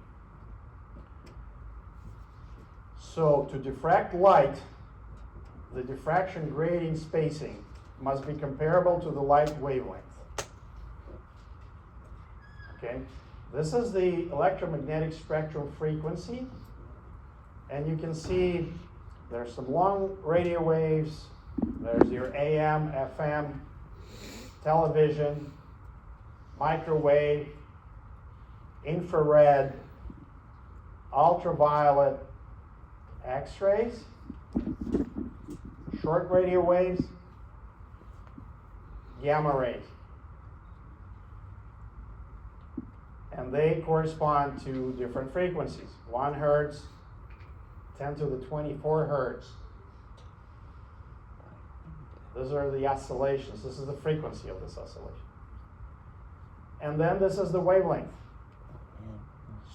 So to diffract light, the diffraction grating spacing must be comparable to the light wavelength. Okay, this is the electromagnetic spectrum frequency, and you can see there's some long radio waves, there's your AM, FM, television, microwave, infrared, ultraviolet, X-rays, short radio waves, gamma rays. And they correspond to different frequencies. 1 hertz, 10 to the 24 hertz. Those are the oscillations. This is the frequency of this oscillation. And then this is the wavelength.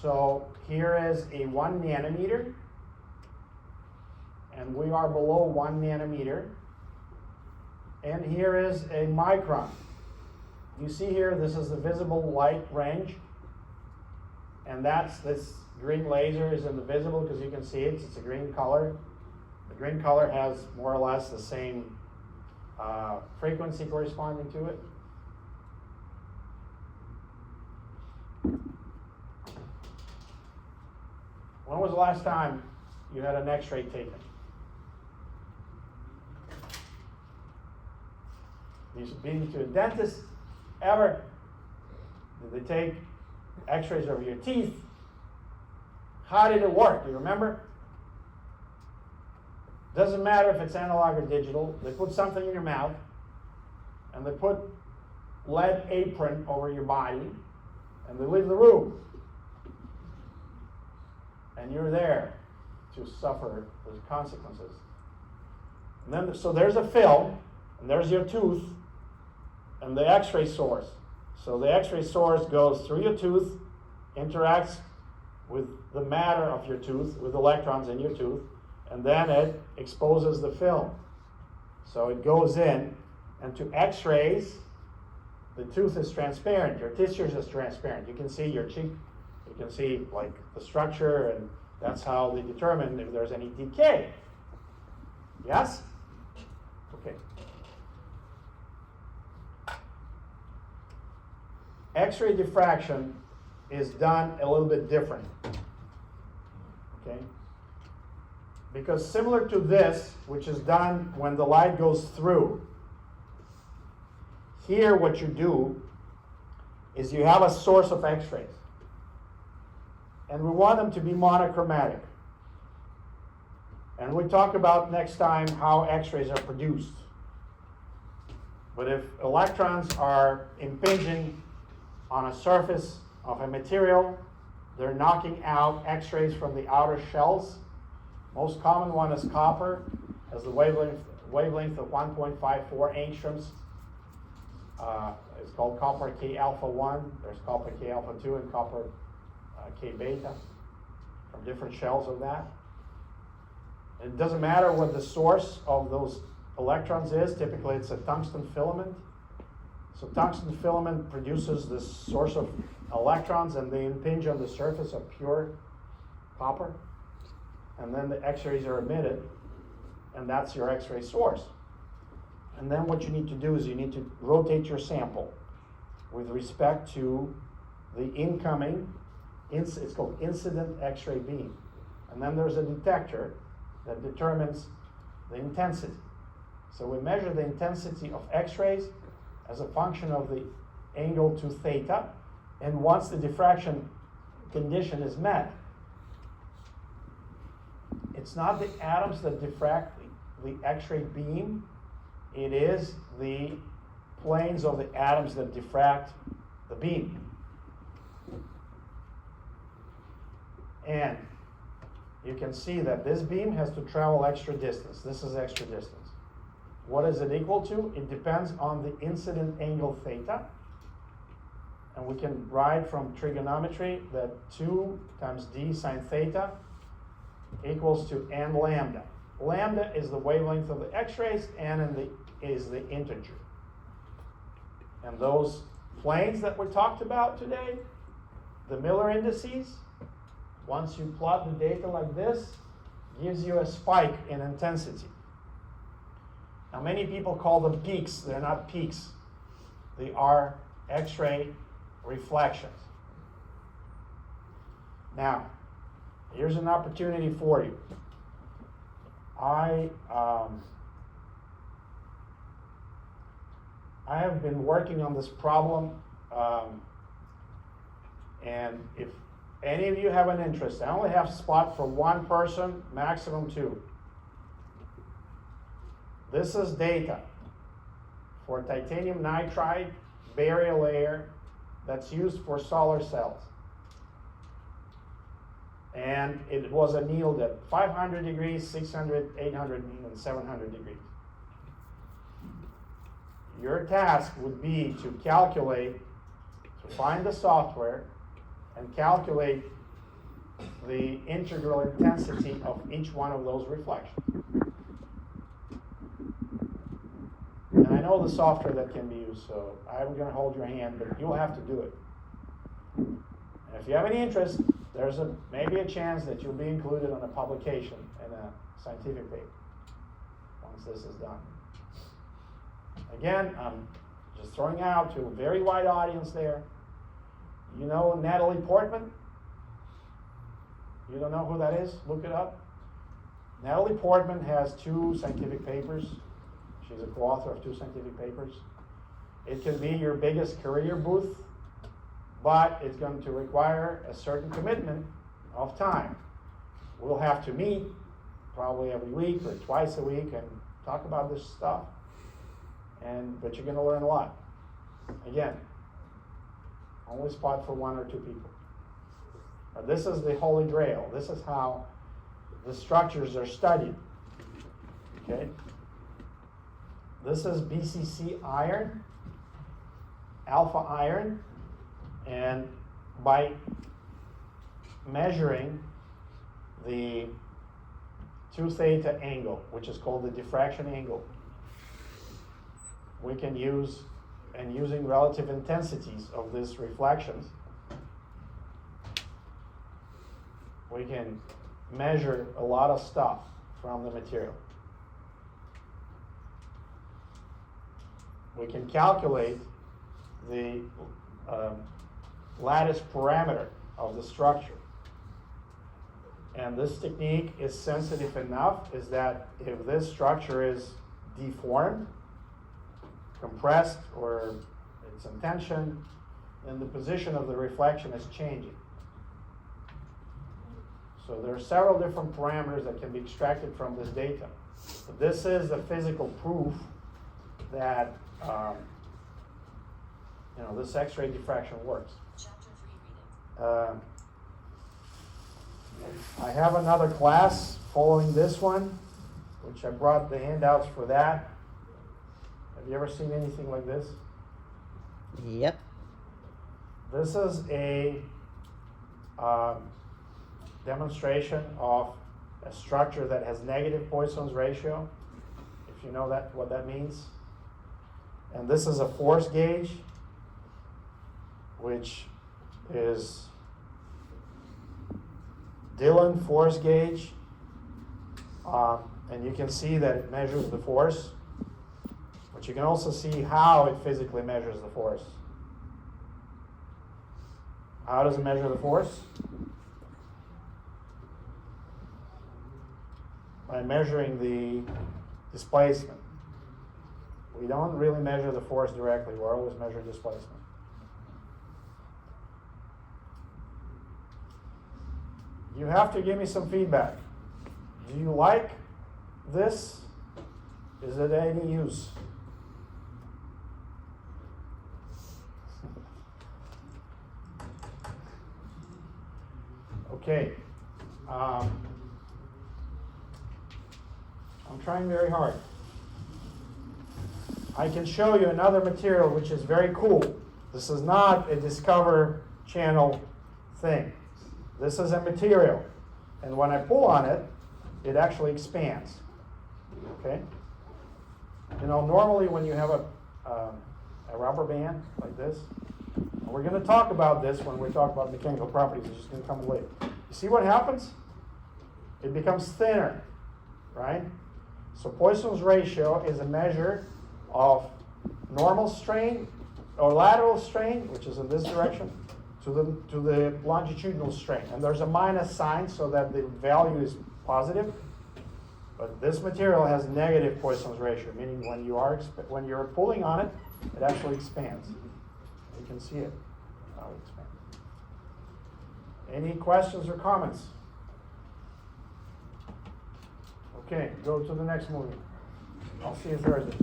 So here is a 1 nanometer. And we are below 1 nanometer. And here is a micron. You see here, this is the visible light range. And this green laser is in the visible because you can see it. It's a green color. The green color has more or less the same frequency corresponding to it. When was the last time you had an X-ray taken? You've been to a dentist ever? Did they take X-rays of your teeth? How did it work? Do you remember? Doesn't matter if it's analog or digital. They put something in your mouth, and they put lead apron over your body, and they leave the room. And you're there to suffer the consequences. And then, so there's a film, and there's your tooth, and the X-ray source. So the X-ray source goes through your tooth, interacts with the matter of your tooth, with electrons in your tooth, and then it exposes the film. So it goes in, and to X-rays, the tooth is transparent, your tissues is transparent. You can see your cheek, you can see like the structure, and that's how they determine if there's any decay. Yes? Okay. X-ray diffraction is done a little bit different. Okay? Because similar to this, which is done when the light goes through, here what you do is you have a source of X-rays. And we want them to be monochromatic. And we'll talk about next time how X-rays are produced. But if electrons are impinging on a surface of a material, they're knocking out X-rays from the outer shells. Most common one is copper, has the wavelength of 1.54 angstroms. It's called copper K alpha 1. There's copper K alpha 2 and copper K beta from different shells of that. It doesn't matter what the source of those electrons is. Typically it's a tungsten filament. So tungsten filament produces this source of electrons, and they impinge on the surface of pure copper. And then the X-rays are emitted, and that's your X-ray source. And then what you need to do is you need to rotate your sample with respect to the incoming, it's called incident X-ray beam. And then there's a detector that determines the intensity. So we measure the intensity of X-rays as a function of the angle to theta, and once the diffraction condition is met, it's not the atoms that diffract the X-ray beam, it is the planes of the atoms that diffract the beam. And you can see that this beam has to travel extra distance. This is extra distance. What is it equal to? It depends on the incident angle theta. And we can write from trigonometry that 2 times d sine theta equals to n lambda. Lambda is the wavelength of the X-rays, n is the integer. And those planes that we talked about today, the Miller indices, once you plot the data like this, gives you a spike in intensity. Now many people call them peaks. They're not peaks. They are X-ray reflections. Now, here's an opportunity for you. I have been working on this problem, and if any of you have an interest, I only have spot for one person, maximum 2. This is data for titanium nitride barrier layer that's used for solar cells. And it was annealed at 500 degrees, 600, 800, and 700 degrees. Your task would be to calculate, to find the software and calculate the integral intensity of each one of those reflections. And I know the software that can be used, so I'm going to hold your hand, but you'll have to do it. And if you have any interest, there's maybe a chance that you'll be included on a publication in a scientific paper once this is done. Again, I'm just throwing out to a very wide audience there. You know Natalie Portman? You don't know who that is? Look it up. Natalie Portman has 2 scientific papers. She's a co-author of 2 scientific papers. It can be your biggest career boost, but it's going to require a certain commitment of time. We'll have to meet probably every week or twice a week and talk about this stuff. But you're going to learn a lot. Again, only spot for 1 or 2 people. Now, this is the Holy Grail. This is how the structures are studied. Okay? This is BCC iron, alpha iron, and by measuring the 2 theta angle, which is called the diffraction angle, we can use, and using relative intensities of these reflections, we can measure a lot of stuff from the material. We can calculate the lattice parameter of the structure. And this technique is sensitive enough is that if this structure is deformed, compressed, or it's in tension, then the position of the reflection is changing. So there are several different parameters that can be extracted from this data. But this is the physical proof that this X-ray diffraction works. Chapter 3 reading. I have another class following this one, which I brought the handouts for that. Have you ever seen anything like this? Yep. This is a demonstration of a structure that has negative Poisson's ratio, if you know what that means. And this is a force gauge, which is Dillon force gauge. And you can see that it measures the force, but you can also see how it physically measures the force. How does it measure the force? By measuring the displacement. We don't really measure the force directly, we always measure displacement. You have to give me some feedback. Do you like this? Is it any use? Okay. I'm trying very hard. I can show you another material which is very cool. This is not a Discover Channel thing. This is a material, and when I pull on it, it actually expands. Okay? Normally when you have a rubber band like this, and we're going to talk about this when we talk about mechanical properties, it's just going to come later. You see what happens? It becomes thinner, right? So Poisson's ratio is a measure of normal strain or lateral strain, which is in this direction, to the longitudinal strain. And there's a minus sign so that the value is positive. But this material has negative Poisson's ratio, meaning when you're pulling on it, it actually expands. You can see it, how it expands. Any questions or comments? Okay, go to the next movie. I'll see you Thursday.